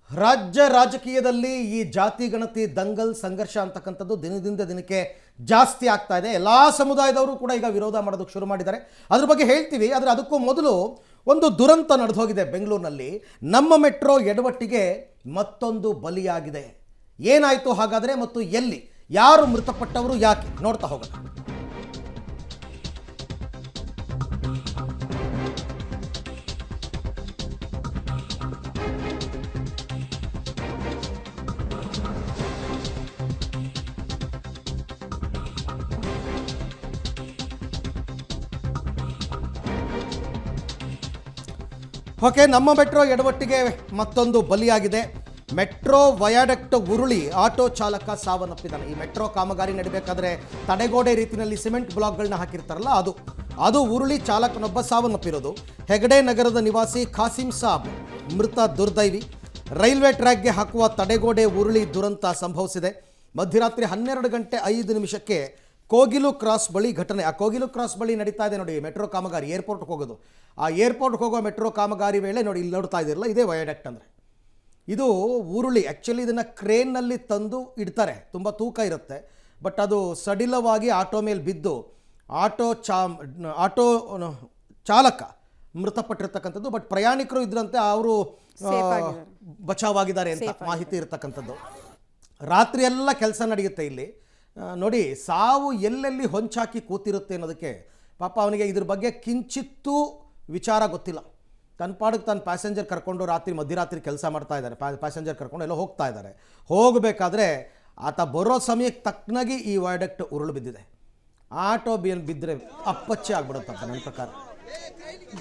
ರಾಜ್ಯ ರಾಜಕೀಯದಲ್ಲಿ ಈ ಜಾತಿ ಗಣತಿ ದಂಗಲ್ ಸಂಘರ್ಷ ಅಂತಕ್ಕಂಥದ್ದು ದಿನದಿಂದ ದಿನಕ್ಕೆ ಜಾಸ್ತಿ ಆಗ್ತಾ ಇದೆ. ಎಲ್ಲ ಸಮುದಾಯದವರು ಕೂಡ ಈಗ ವಿರೋಧ ಮಾಡೋದಕ್ಕೆ ಶುರು ಮಾಡಿದ್ದಾರೆ. ಅದ್ರ ಬಗ್ಗೆ ಹೇಳ್ತೀವಿ. ಆದರೆ ಅದಕ್ಕೂ ಮೊದಲು ಒಂದು ದುರಂತ ನಡೆದು ಹೋಗಿದೆ ಬೆಂಗಳೂರಿನಲ್ಲಿ. ನಮ್ಮ ಮೆಟ್ರೋ ಎಡವಟ್ಟಿಗೆ ಮತ್ತೊಂದು ಬಲಿಯಾಗಿದೆ. ಏನಾಯಿತು ಹಾಗಾದರೆ ಮತ್ತು ಎಲ್ಲಿ, ಯಾರು ಮೃತಪಟ್ಟವರು, ಯಾಕೆ ನೋಡ್ತಾ ಹೋಗೋಣ. ಓಕೆ, ನಮ್ಮ ಮೆಟ್ರೋ ಎಡವಟ್ಟಿಗೆ ಮತ್ತೊಂದು ಬಲಿಯಾಗಿದೆ. ಮೆಟ್ರೋ ವಯಾಡಕ್ಟ್ ಉರುಳಿ ಆಟೋ ಚಾಲಕ ಸಾವನ್ನಪ್ಪಿದ್ದಾನೆ. ಈ ಮೆಟ್ರೋ ಕಾಮಗಾರಿ ನಡೀಬೇಕಾದ್ರೆ ತಡೆಗೋಡೆ ರೀತಿಯಲ್ಲಿ ಸಿಮೆಂಟ್ ಬ್ಲಾಕ್ಗಳನ್ನ ಹಾಕಿರ್ತಾರಲ್ಲ, ಅದು ಉರುಳಿ ಚಾಲಕನೊಬ್ಬ ಸಾವನ್ನಪ್ಪಿರೋದು. ಹೆಗಡೆ ನಗರದ ನಿವಾಸಿ ಖಾಸಿಂ ಸಾಬ್ ಮೃತ ದುರ್ದೈವಿ. ರೈಲ್ವೆ ಟ್ರ್ಯಾಕ್ಗೆ ಹಾಕುವ ತಡೆಗೋಡೆ ಉರುಳಿ ದುರಂತ ಸಂಭವಿಸಿದೆ. ಮಧ್ಯರಾತ್ರಿ 12:05 ಕೋಗಿಲು ಕ್ರಾಸ್ ಬಳಿ ಘಟನೆ. ಆ ಕೋಗಿಲು ಕ್ರಾಸ್ ಬಳಿ ನಡೀತಾ ಇದೆ ನೋಡಿ ಮೆಟ್ರೋ ಕಾಮಗಾರಿ, ಏರ್ಪೋರ್ಟ್ಗೆ ಹೋಗೋದು. ಆ ಏರ್ಪೋರ್ಟ್ಗೆ ಹೋಗೋ ಮೆಟ್ರೋ ಕಾಮಗಾರಿ ವೇಳೆ ನೋಡಿ ಇಲ್ಲಿ ನೋಡ್ತಾ ಇದ್ದೀರಲ್ಲ, ಇದೇ ವಯಾಡಕ್ಟ್ ಅಂದರೆ. ಇದು ಉರುಳಿ ಆ್ಯಕ್ಚುಲಿ ಇದನ್ನು ಕ್ರೇನ್ನಲ್ಲಿ ತಂದು ಇಡ್ತಾರೆ, ತುಂಬ ತೂಕ ಇರುತ್ತೆ. ಬಟ್ ಅದು ಸಡಿಲವಾಗಿ ಆಟೋ ಮೇಲೆ ಬಿದ್ದು ಆಟೋ ಚಾಲಕ ಮೃತಪಟ್ಟಿರ್ತಕ್ಕಂಥದ್ದು. ಬಟ್ ಪ್ರಯಾಣಿಕರು ಇದ್ರಂತೆ, ಅವರು ಬಚಾವಾಗಿದ್ದಾರೆ ಅಂತ ಮಾಹಿತಿ ಇರತಕ್ಕಂಥದ್ದು. ರಾತ್ರಿ ಎಲ್ಲ ಕೆಲಸ ನಡೆಯುತ್ತೆ ಇಲ್ಲಿ ನೋಡಿ. ಸಾವು ಎಲ್ಲೆಲ್ಲಿ ಹೊಂಚಾಕಿ ಕೂತಿರುತ್ತೆ ಅನ್ನೋದಕ್ಕೆ ಪಾಪ ಅವನಿಗೆ ಇದ್ರ ಬಗ್ಗೆ ಕಿಂಚಿತ್ತೂ ವಿಚಾರ ಗೊತ್ತಿಲ್ಲ. ತನ್ನ ಪಾಡಿಗೆ ತಾನು ಪ್ಯಾಸೆಂಜರ್ ಕರ್ಕೊಂಡು ಮಧ್ಯರಾತ್ರಿ ಕೆಲಸ ಮಾಡ್ತಾ ಇದ್ದಾರೆ. ಪ್ಯಾಸೆಂಜರ್ ಕರ್ಕೊಂಡು ಎಲ್ಲೋ ಹೋಗ್ತಾ ಇದ್ದಾರೆ. ಹೋಗಬೇಕಾದ್ರೆ ಆತ ಬರೋ ಸಮಯಕ್ಕೆ ತಕ್ಕನಾಗಿ ಈ ವಯಾಡಕ್ಟ್ ಉರುಳು ಬಿದ್ದಿದೆ. ಆಟೋ ಬಿದ್ದರೆ ಅಪ್ಪಚ್ಚೆ ಆಗ್ಬಿಡುತ್ತಪ್ಪ ನನ್ನ ಪ್ರಕಾರ.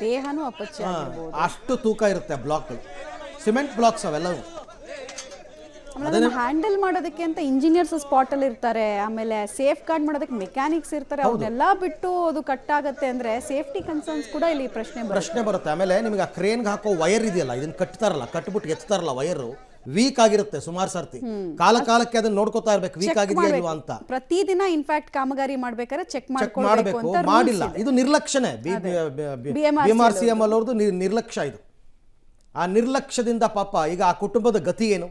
ದೇಹನೂ ಅಪ್ಪಚ್ಚೆ, ಅಷ್ಟು ತೂಕ ಇರುತ್ತೆ ಬ್ಲಾಕ್ಗಳು, ಸಿಮೆಂಟ್ ಬ್ಲಾಕ್ಸ್ ಅವೆಲ್ಲವೂ. ಹ್ಯಾಂಡಲ್ ಮಾಡೋದಕ್ಕೆ ಅಂತ ಇಂಜಿನಿಯರ್ಸ್ ಸ್ಪಾಟ್ ಅಲ್ಲಿ ಇರ್ತಾರೆ, ಆಮೇಲೆ ಸೇಫ್ ಗಾರ್ಡ್ ಮಾಡೋದಕ್ಕೆ ಮೆಕ್ಯಾನಿಕ್ಸ್ ಇರ್ತಾರೆ. ಅವನ್ನೆಲ್ಲ ಬಿಟ್ಟು ಅದು ಕಟ್ ಆಗುತ್ತೆ ಅಂದ್ರೆ ಸೇಫ್ಟಿ ಕನ್ಸರ್ನ್ಸ್ ಕೂಡ ಇಲ್ಲಿ ಪ್ರಶ್ನೆ ಬರುತ್ತೆ. ಆಮೇಲೆ ನಿಮಗೆ ಆ ಕ್ರೇನ್ಗೆ ಹಾಕೋ ವೈರ್ ಇದೆಯಲ್ಲ, ಇದನ್ನ ಕಟ್ತಾರಲ್ಲ, ಕಟ್ಬಿಟ್ಟು ಎತ್ತಾರಲ್ಲ, ವೈರು ವೀಕ್ ಆಗಿರುತ್ತೆ ಸುಮಾರು ಸರ್ತಿ. ಕಾಲಕ್ಕೆ ಅದನ್ನ ನೋಡ್ಕೋತಾ ಇರ್ಬೇಕು, ವೀಕ್ ಆಗಿದೆಯಾ ಇಲ್ವಾ ಅಂತ. ಪ್ರತಿದಿನ ಇನ್ಫ್ಯಾಕ್ಟ್ ಕಾಮಗಾರಿ ಮಾಡ್ಬೇಕಾದ್ರೆ ಚೆಕ್ ಮಾಡಬೇಕು. ಮಾಡಿಲ್ಲ, ಇದು ನಿರ್ಲಕ್ಷ್ಯನೇ. BMRCM ಅವ್ರದ್ದು ನಿರ್ಲಕ್ಷ್ಯ ಇದು. ಆ ನಿರ್ಲಕ್ಷ್ಯದಿಂದ ಪಾಪ ಈಗ ಆ ಕುಟುಂಬದ ಗತಿ ಏನು,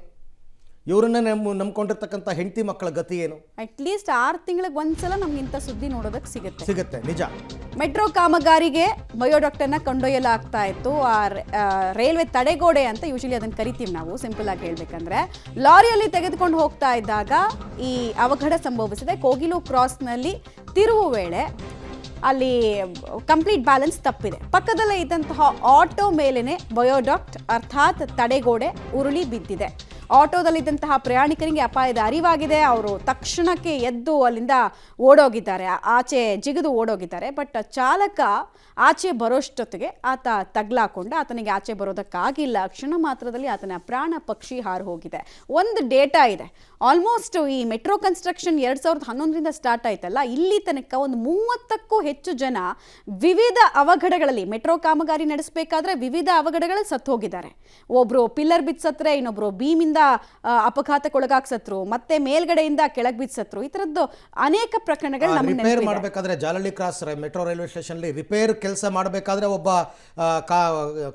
ಇವರನ್ನ ನಂಬ್ಕೊಂಡಿರ್ತಕ್ಕಂಥ ಹೆಂಡತಿ ಮಕ್ಕಳ ಗತಿ ಏನು. ಅಟ್ಲೀಸ್ಟ್ 6 ತಿಂಗಳಿಗೆ ಒಂದ್ಸಲ ನಮ್ಗೆ ಇಂಥ ಸುದ್ದಿ ನೋಡೋದಕ್ಕೆ ಸಿಗುತ್ತೆ ನಿಜ. ಮೆಟ್ರೋ ಕಾಮಗಾರಿಗೆ ಬಯೋಡಾಕ್ಟರ್ನ ಕೊಂಡೊಯ್ಯಲಾಗ್ತಾ ಇತ್ತು. ಆ ರೈಲ್ವೆ ತಡೆಗೋಡೆ ಅಂತ ಯೂಶಲಿ ಅದನ್ನು ಕರಿತೀವಿ ನಾವು, ಸಿಂಪಲ್ ಆಗಿ ಹೇಳ್ಬೇಕಂದ್ರೆ. ಲಾರಿಯಲ್ಲಿ ತೆಗೆದುಕೊಂಡು ಹೋಗ್ತಾ ಇದ್ದಾಗ ಈ ಅವಘಡ ಸಂಭವಿಸಿದೆ. ಕೋಗಿಲು ಕ್ರಾಸ್ನಲ್ಲಿ ತಿರುವು ವೇಳೆ ಅಲ್ಲಿ ಕಂಪ್ಲೀಟ್ ಬ್ಯಾಲೆನ್ಸ್ ತಪ್ಪಿದೆ. ಪಕ್ಕದಲ್ಲೇ ಇದ್ದಂತಹ ಆಟೋ ಮೇಲೇನೆ ಬಯೋಡಾಕ್ಟ್ ಅರ್ಥಾತ್ ತಡೆಗೋಡೆ ಉರುಳಿ ಬಿದ್ದಿದೆ. ಆಟೋದಲ್ಲಿದ್ದಂತಹ ಪ್ರಯಾಣಿಕರಿಗೆ ಅಪಾಯದ ಅರಿವಾಗಿದೆ. ಅವರು ತಕ್ಷಣಕ್ಕೆ ಎದ್ದು ಅಲ್ಲಿಂದ ಓಡೋಗಿದ್ದಾರೆ, ಆಚೆ ಜಿಗಿದು ಓಡೋಗಿದ್ದಾರೆ. ಬಟ್ ಚಾಲಕ ಆಚೆ ಬರೋಷ್ಟೊತ್ತಿಗೆ ಆತ ತಗ್ಲಾಕೊಂಡು ಆತನಿಗೆ ಆಚೆ ಬರೋದಕ್ಕಾಗಿಲ್ಲ. ಕ್ಷಣ ಮಾತ್ರದಲ್ಲಿ ಆತನ ಪ್ರಾಣ ಪಕ್ಷಿ ಹಾರು ಹೋಗಿದೆ. ಒಂದು ಡೇಟಾ ಇದೆ, ಆಲ್ಮೋಸ್ಟ್ ಈ ಮೆಟ್ರೋ ಕನ್ಸ್ಟ್ರಕ್ಷನ್ 2011ರಿಂದ ಸ್ಟಾರ್ಟ್ ಆಯ್ತಲ್ಲ, ಇಲ್ಲಿ ತನಕ ಒಂದು 30ಕ್ಕೂ ಹೆಚ್ಚು ಜನ ವಿವಿಧ ಅವಘಡಗಳಲ್ಲಿ, ಮೆಟ್ರೋ ಕಾಮಗಾರಿ ನಡೆಸಬೇಕಾದ್ರೆ ವಿವಿಧ ಅವಘಡಗಳಲ್ಲಿ ಸತ್ತು ಹೋಗಿದ್ದಾರೆ. ಒಬ್ರು ಪಿಲ್ಲರ್ ಬಿದ್ದು ಸತ್ರೆ, ಇನ್ನೊಬ್ರು ಬೀಮಿಂದ ಅಪಘಾತಕ್ಕೊಳಗಾಗಿ ಸತ್ರು, ಮತ್ತೆ ಮೇಲ್ಗಡೆಯಿಂದ ಕೆಳಗೆ ಬಿದ್ದು ಸತ್ರು. ಈ ತರದ್ದು ಅನೇಕ ಪ್ರಕರಣಗಳು ನಮಗೆ ರಿಪೇರ್ ಮಾಡಬೇಕಾದ್ರೆ Jalahalli cross metro railway station repair ಕೆಲಸ ಮಾಡಬೇಕಾದ್ರೆ ಒಬ್ಬ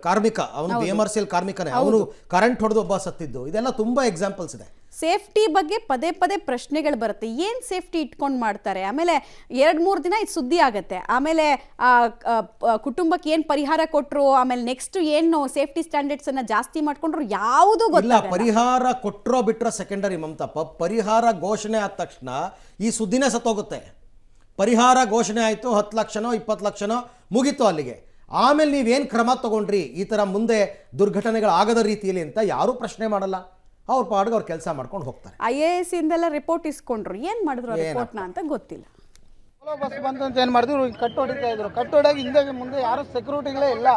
ಕಾರ್ಮಿಕ, ಅವನು BMRCL ಕಾರ್ಮಿಕನೇ, ಅವನು ಕರೆಂಟ್ ಹೊಡೆದು ಒಬ್ಬ ಸತ್ತಿದ್ದು. ಇದೆಲ್ಲ ತುಂಬಾ ಎಕ್ಸಾಂಪಲ್ಸ್ ಇದೆ. ಸೇಫ್ಟಿ ಬಗ್ಗೆ ಪದೇ ಪ್ರಶ್ನೆಗಳು ಬರುತ್ತೆ. ಏನು ಸೇಫ್ಟಿ ಇಟ್ಕೊಂಡು ಮಾಡ್ತಾರೆ? ಆಮೇಲೆ 2-3 ದಿನ ಇದು ಸುದ್ದಿ ಆಗುತ್ತೆ. ಆಮೇಲೆ ಕುಟುಂಬಕ್ಕೆ ಏನು ಪರಿಹಾರ ಕೊಟ್ಟರು, ಆಮೇಲೆ ನೆಕ್ಸ್ಟ್ ಏನು ಸೇಫ್ಟಿ ಸ್ಟ್ಯಾಂಡರ್ಡ್ಸ್ ಅನ್ನ ಜಾಸ್ತಿ ಮಾಡ್ಕೊಂಡ್ರು, ಯಾವುದು ಗೊತ್ತಿಲ್ಲ. ಪರಿಹಾರ ಕೊಟ್ಟರೋ ಬಿಟ್ಟರೋ ಸೆಕೆಂಡರಿ ಮಮತಪ್ಪ. ಪರಿಹಾರ ಘೋಷಣೆ ಆದ ತಕ್ಷಣ ಈ ಸುದ್ದಿನೇ ಸತ್ತೋಗುತ್ತೆ. ಪರಿಹಾರ ಘೋಷಣೆ ಆಯಿತು, 10 ಲಕ್ಷನೋ 20 ಲಕ್ಷನೋ ಮುಗೀತು ಅಲ್ಲಿಗೆ. ಆಮೇಲೆ ನೀವೇನು ಕ್ರಮ ತಗೊಂಡ್ರಿ ಈ ಥರ ಮುಂದೆ ದುರ್ಘಟನೆಗಳಾಗದ ರೀತಿಯಲ್ಲಿ ಅಂತ ಯಾರೂ ಪ್ರಶ್ನೆ ಮಾಡಲ್ಲ. ಅವ್ರ ಪಾಡಿಗೆ ಅವ್ರು ಕೆಲಸ ಮಾಡ್ಕೊಂಡು ಹೋಗ್ತಾರೆ. IAS ಇಂದೆಲ್ಲ ರಿಪೋರ್ಟ್ ಇಸ್ಕೊಂಡ್ರು, ಏನು ಮಾಡಿದ್ರು ರಿಪೋರ್ಟ್ನ ಅಂತ ಗೊತ್ತಿಲ್ಲ. ಬಸ್ ಬಂತಂತ ಏನು ಮಾಡಿದ್ರು, ಕಟ್ಟು ಹೊಡಿತಾ ಇದ್ರು. ಕಟ್ಟು ಹೊಡೆಯಾಗಿ ಹಿಂದೆ ಮುಂದೆ ಯಾರು ಸೆಕ್ಯೂರಿಟಿಗಳೇ ಇಲ್ಲ.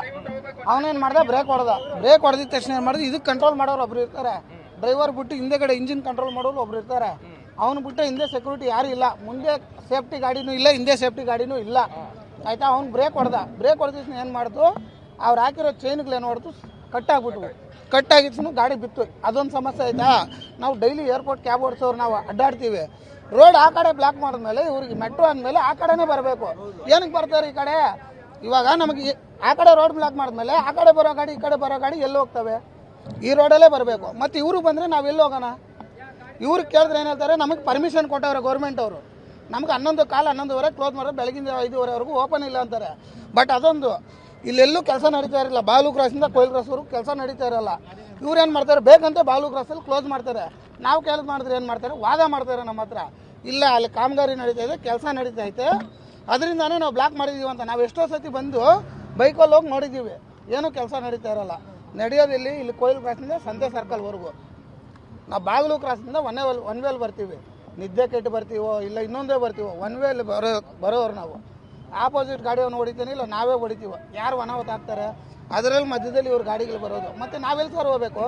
ಅವನೇನು ಮಾಡ್ದೆ, ಬ್ರೇಕ್ ಹೊಡೆದಿದ ತಕ್ಷಣ ಏನು ಮಾಡಿದ್ರು, ಇದಕ್ಕೆ ಕಂಟ್ರೋಲ್ ಮಾಡೋರು ಒಬ್ರು ಇರ್ತಾರೆ. ಡ್ರೈವರ್ ಬಿಟ್ಟು ಹಿಂದೆ ಕಡೆ ಇಂಜಿನ್ ಕಂಟ್ರೋಲ್ ಮಾಡೋರು ಒಬ್ರು ಇರ್ತಾರೆ. ಅವನು ಬಿಟ್ಟು ಹಿಂದೆ ಸೆಕ್ಯೂರಿಟಿ ಯಾರು ಇಲ್ಲ. ಮುಂದೆ ಸೇಫ್ಟಿ ಗಾಡಿನೂ ಇಲ್ಲ, ಹಿಂದೆ ಸೇಫ್ಟಿ ಗಾಡಿನೂ ಇಲ್ಲ. ಆಯಿತಾ, ಅವ್ನು ಬ್ರೇಕ್ ಹೊಡೆದ ತಕ್ಷಣ ಏನು ಮಾಡ್ತು, ಅವ್ರು ಹಾಕಿರೋ ಚೈನ್ಗಳೇನು ಮಾಡ್ತು, ಕಟ್ಟಾಗಿತ್ತು, ಗಾಡಿ ಬಿತ್ತು. ಅದೊಂದು ಸಮಸ್ಯೆ ಆಯಿತಾ. ನಾವು ಡೈಲಿ ಏರ್ಪೋರ್ಟ್ ಕ್ಯಾಬ್ ಓಡಿಸೋರು ನಾವು ಅಡ್ಡಾಡ್ತೀವಿ. ರೋಡ್ ಆ ಕಡೆ ಬ್ಲಾಕ್ ಮಾಡಿದ್ಮೇಲೆ ಇವ್ರಿಗೆ ಮೆಟ್ರೋ ಅಂದಮೇಲೆ ಆ ಕಡೆನೇ ಬರಬೇಕು. ಏನಕ್ಕೆ ಬರ್ತಾರೆ ಈ ಕಡೆ? ಇವಾಗ ನಮಗೆ ಆ ಕಡೆ ರೋಡ್ ಬ್ಲಾಕ್ ಮಾಡಿದ್ಮೇಲೆ ಆ ಕಡೆ ಬರೋ ಗಾಡಿ ಈ ಕಡೆ ಬರೋ ಗಾಡಿ ಎಲ್ಲಿ ಹೋಗ್ತವೆ? ಈ ರೋಡಲ್ಲೇ ಬರಬೇಕು. ಮತ್ತು ಇವರು ಬಂದರೆ ನಾವೆಲ್ಲಿ ಹೋಗೋಣ? ಇವ್ರಿಗೆ ಕೇಳಿದ್ರೆ ಏನು ಹೇಳ್ತಾರೆ, ನಮಗೆ ಪರ್ಮಿಷನ್ ಕೊಟ್ಟವ್ರೆ ಗೌರ್ಮೆಂಟ್ ಅವರು, ನಮ್ಗೆ 11:15 ಕ್ಲೋಸ್ ಮಾಡೋದು, ಬೆಳಗಿನ 5:30ವರೆಗೂ ಓಪನ್ ಇಲ್ಲ ಅಂತಾರೆ. ಬಟ್ ಅದೊಂದು ಇಲ್ಲೆಲ್ಲೂ ಕೆಲಸ ನಡೀತಾ ಇರಲ್ಲ. ಬಾಲು ಕ್ರಾಸಿಂದ ಕೊಯ್ಲು ಕ್ರಾಸ್ವರೆಗೂ ಕೆಲಸ ನಡೀತಾ ಇರಲ್ಲ. ಇವ್ರು ಏನು ಮಾಡ್ತಾರೆ, ಬೇಕಂತ ಬಾಲು ಕ್ರಾಸಲ್ಲಿ ಕ್ಲೋಸ್ ಮಾಡ್ತಾರೆ. ನಾವು ಕೇಳಿದ್ ಮಾಡಿದ್ರೆ ಏನು ಮಾಡ್ತಾರೆ, ವಾದ ಮಾಡ್ತಾರೆ ನಮ್ಮ ಹತ್ರ. ಇಲ್ಲ, ಅಲ್ಲಿ ಕಾಮಗಾರಿ ನಡೀತಾ ಇದೆ, ಕೆಲಸ ನಡೀತಾ ಐತೆ, ಅದರಿಂದಾನೇ ನಾವು ಬ್ಲಾಕ್ ಮಾಡಿದ್ದೀವಿ ಅಂತ. ನಾವು ಎಷ್ಟೋ ಸತಿ ಬಂದು ಬೈಕಲ್ಲಿ ಹೋಗಿ ನೋಡಿದ್ದೀವಿ, ಏನೂ ಕೆಲಸ ನಡೀತಾ ಇರಲ್ಲ. ನಡೆಯೋದಿಲ್ಲಿ ಇಲ್ಲಿ ಕೊಯ್ಲು ಕ್ರಾಸಿಂದ ಸಂತೆ ಸರ್ಕಲ್ವರೆಗೂ. ನಾವು ಬಾಗಿಲು ಕ್ರಾಸಿಂದ ಒನ್ ವೇಲ್ ಬರ್ತೀವಿ, ನಿದ್ದೆ ಕೆಟ್ಟು ಬರ್ತೀವೋ ಇಲ್ಲ ಇನ್ನೊಂದೇ ಬರ್ತೀವೋ, ಒನ್ ವೇಲ್ ಬರೋರು ನಾವು. ಆಪೋಸಿಟ್ ಗಾಡಿಯನ್ನು ಹೊಡಿತೀನಿ, ಇಲ್ಲ ನಾವೇ ಹೊಡಿತೀವೋ, ಯಾರು ಅನಾಹುತ ಆಗ್ತಾರೆ. ಅದರಲ್ಲಿ ಮಧ್ಯದಲ್ಲಿ ಇವ್ರ ಗಾಡಿಗಳು ಬರೋದು. ಮತ್ತು ನಾವೆಲ್ಲಿ ಸರ್ ಹೋಗ್ಬೇಕು?